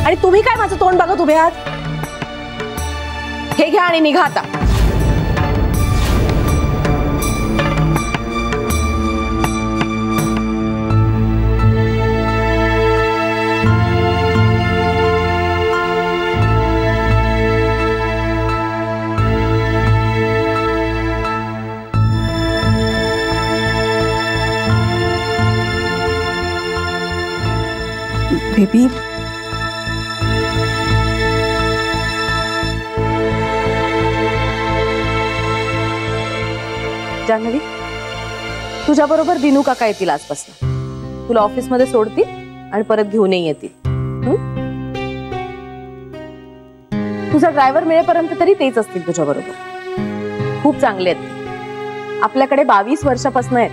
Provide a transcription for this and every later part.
आणि तुम्ही काय माझं तोंड बघत उभे आहात? हे घ्या आणि निघा आता. बेबी, जान्हवी, तुझ्या बरोबर दिनू काका येतील आजपासून. तुला ऑफिस मध्ये सोडतील आणि परत घेऊनही येतील. तुझा ड्रायव्हर मिळेपर्यंत तरी तेच असतील तुझ्या बरोबर. खूप चांगले आहेत, आपल्याकडे 22 वर्षापासून आहेत.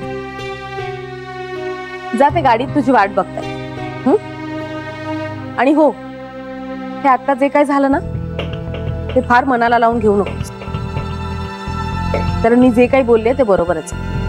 जा, ते गाडीत तुझी वाट बघताय. आणि हो, हे आता जे काय झालं ना, ते फार मनाला लावून घेऊ नकोस. कारण मी जे काही बोलले ते बरोबरच आहे.